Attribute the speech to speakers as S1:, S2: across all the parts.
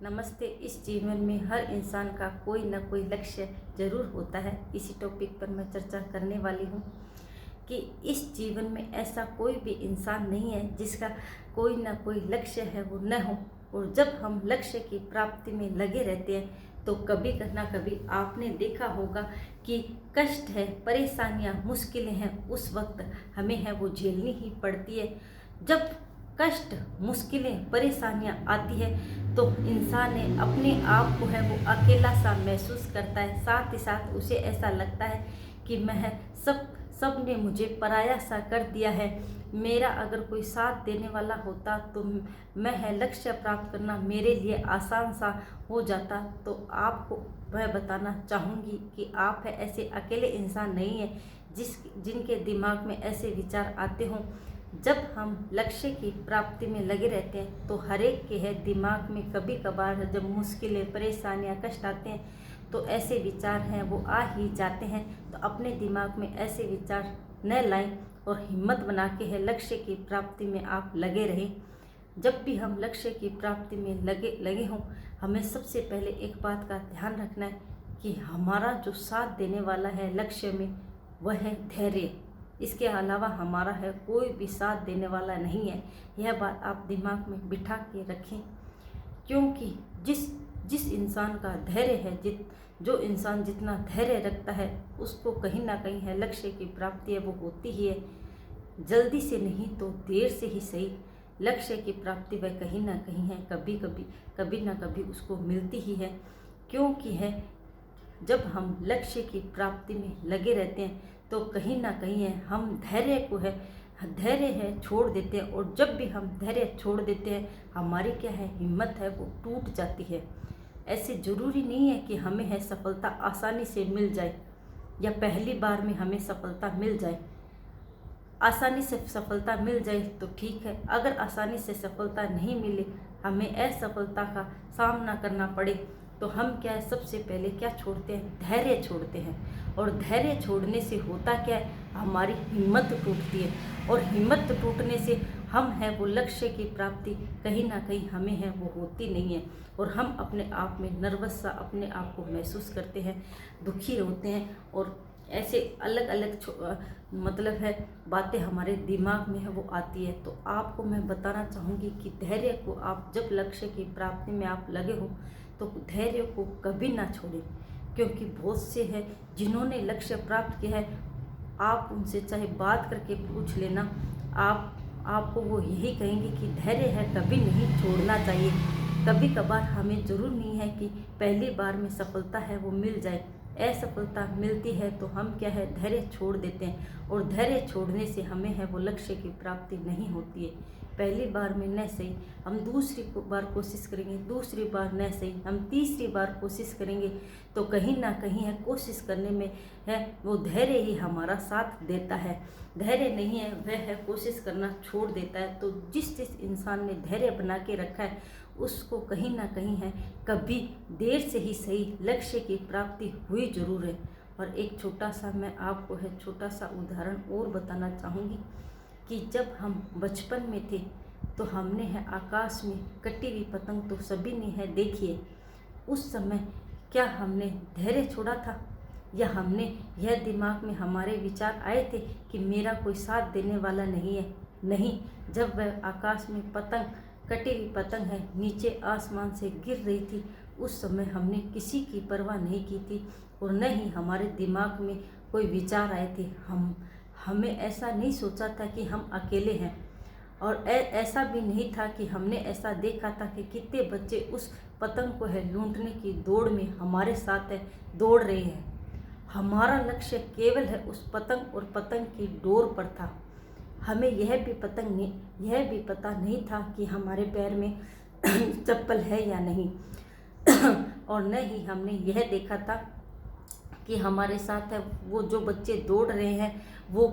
S1: नमस्ते। इस जीवन में हर इंसान का कोई ना कोई लक्ष्य ज़रूर होता है। इसी टॉपिक पर मैं चर्चा करने वाली हूँ कि इस जीवन में ऐसा कोई भी इंसान नहीं है जिसका कोई ना कोई लक्ष्य है वो न हो। और जब हम लक्ष्य की प्राप्ति में लगे रहते हैं तो कभी ना कभी आपने देखा होगा कि कष्ट है, परेशानियाँ, मुश्किलें हैं, उस वक्त हमें है वो झेलनी ही पड़ती है। जब कष्ट, मुश्किलें, परेशानियाँ आती है तो इंसान ने अपने आप को है वो अकेला सा महसूस करता है। साथ ही साथ उसे ऐसा लगता है कि मैं सब ने मुझे पराया सा कर दिया है। मेरा अगर कोई साथ देने वाला होता तो मैं है लक्ष्य प्राप्त करना मेरे लिए आसान सा हो जाता। तो आपको मैं बताना चाहूँगी कि आप है ऐसे अकेले इंसान नहीं है जिनके दिमाग में ऐसे विचार आते हों। जब हम लक्ष्य की प्राप्ति में लगे रहते हैं तो हर एक के है दिमाग में कभी कभार जब मुश्किलें, परेशानियां, कष्ट आते हैं तो ऐसे विचार हैं वो आ ही जाते हैं। तो अपने दिमाग में ऐसे विचार न लाएं और हिम्मत बना के है लक्ष्य की प्राप्ति में आप लगे रहें। जब भी हम लक्ष्य की प्राप्ति में लगे हों, हमें सबसे पहले एक बात का ध्यान रखना है कि हमारा जो साथ देने वाला है लक्ष्य में वह है धैर्य। इसके अलावा हमारा है कोई भी साथ देने वाला नहीं है। यह बात आप दिमाग में बिठा के रखें, क्योंकि जिस इंसान का धैर्य है, जो इंसान जितना धैर्य रखता है उसको कहीं ना कहीं है लक्ष्य की प्राप्ति है वो होती ही है। जल्दी से नहीं तो देर से ही सही, लक्ष्य की प्राप्ति वह कहीं ना कहीं है कभी ना कभी उसको मिलती ही है। क्योंकि है जब हम लक्ष्य की प्राप्ति में लगे रहते हैं तो कहीं ना कहीं है हम धैर्य है छोड़ देते हैं। और जब भी हम धैर्य छोड़ देते हैं हमारी क्या है हिम्मत है वो टूट जाती है। ऐसे ज़रूरी नहीं है कि हमें है सफलता आसानी से मिल जाए या पहली बार में हमें सफलता मिल जाए। आसानी से सफलता मिल जाए तो ठीक है, अगर आसानी से सफलता नहीं मिले, हमें असफलता का सामना करना पड़े तो हम क्या है सबसे पहले क्या छोड़ते हैं, धैर्य छोड़ते हैं। और धैर्य छोड़ने से होता क्या है, हमारी हिम्मत टूटती है। और हिम्मत टूटने से हम है वो लक्ष्य की प्राप्ति कहीं ना कहीं हमें है वो होती नहीं है। और हम अपने आप में नर्वस सा अपने आप को महसूस करते हैं, दुखी होते हैं और ऐसे अलग अलग मतलब है बातें हमारे दिमाग में है वो आती है। तो आपको मैं बताना चाहूँगी कि धैर्य को आप जब लक्ष्य की प्राप्ति में आप लगे हो तो धैर्य को कभी ना छोड़ें। क्योंकि बहुत से हैं जिन्होंने लक्ष्य प्राप्त किया है, आप उनसे चाहे बात करके पूछ लेना, आपको वो यही कहेंगे कि धैर्य है कभी नहीं छोड़ना चाहिए। कभी कभार हमें ज़रूर नहीं है कि पहली बार में सफलता है वो मिल जाए, असफलता मिलती है तो हम क्या है धैर्य छोड़ देते हैं। और धैर्य छोड़ने से हमें है वो लक्ष्य की प्राप्ति नहीं होती है। पहली बार में न सही हम दूसरी बार कोशिश करेंगे, दूसरी बार न सही हम तीसरी बार कोशिश करेंगे तो कहीं ना कहीं है कोशिश करने में है वो धैर्य ही हमारा साथ देता है। धैर्य नहीं है वह है कोशिश करना छोड़ देता है। तो जिस इंसान ने धैर्य बना के रखा है उसको कहीं ना कहीं है कभी देर से ही सही लक्ष्य की प्राप्ति हुई जरूर है। और एक छोटा सा मैं आपको है छोटा सा उदाहरण और बताना चाहूँगी कि जब हम बचपन में थे तो हमने है आकाश में कटी हुई पतंग तो सभी ने है देखी है। उस समय क्या हमने धैर्य छोड़ा था या हमने यह दिमाग में हमारे विचार आए थे कि मेरा कोई साथ देने वाला नहीं है? नहीं, जब वह आकाश में पतंग, कटी हुई पतंग है नीचे आसमान से गिर रही थी उस समय हमने किसी की परवाह नहीं की थी और न ही हमारे दिमाग में कोई विचार आए थे। हमें ऐसा नहीं सोचा था कि हम अकेले हैं और ऐसा भी नहीं था कि हमने ऐसा देखा था कि कितने बच्चे उस पतंग को है लूटने की दौड़ में हमारे साथ है दौड़ रहे हैं। हमारा लक्ष्य केवल है उस पतंग और पतंग की डोर पर था। हमें यह भी पता नहीं था कि हमारे पैर में चप्पल है या नहीं और न ही हमने यह देखा था कि हमारे साथ है वो जो बच्चे दौड़ रहे हैं वो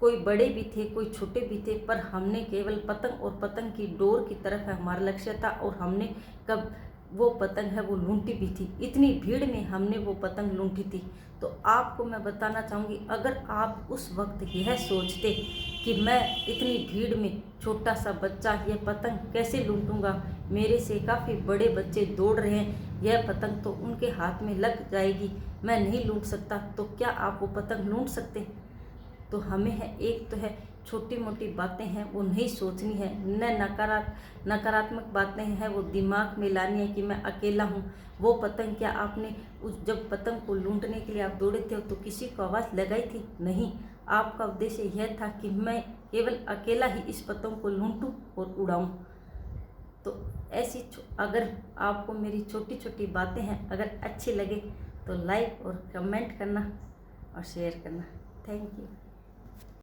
S1: कोई बड़े भी थे कोई छोटे भी थे, पर हमने केवल पतंग और पतंग की डोर की तरफ है हमारा लक्ष्य था। और हमने कब वो पतंग है वो लूटी भी थी, इतनी भीड़ में हमने वो पतंग लूटी थी। तो आपको मैं बताना चाहूँगी, अगर आप उस वक्त यह सोचते कि मैं इतनी भीड़ में छोटा सा बच्चा यह पतंग कैसे लूटूंगा। मेरे से काफ़ी बड़े बच्चे दौड़ रहे हैं, यह पतंग तो उनके हाथ में लग जाएगी, मैं नहीं लूट सकता। तो क्या आप वो पतंग लूट सकते? तो हमें है, एक तो है छोटी मोटी बातें हैं वो नहीं सोचनी है, न नकारात्मक बातें हैं वो दिमाग में लानी है कि मैं अकेला हूँ। वो पतंग क्या आपने उस जब पतंग को लूटने के लिए आप दौड़े थे तो किसी को आवाज़ लगाई थी? नहीं। आपका उद्देश्य यह था कि मैं केवल अकेला ही इस पतंग को लूटूं और उड़ाऊं। तो ऐसी अगर आपको मेरी छोटी छोटी बातें हैं अगर अच्छी लगे तो लाइक और कमेंट करना और शेयर करना। Thank you.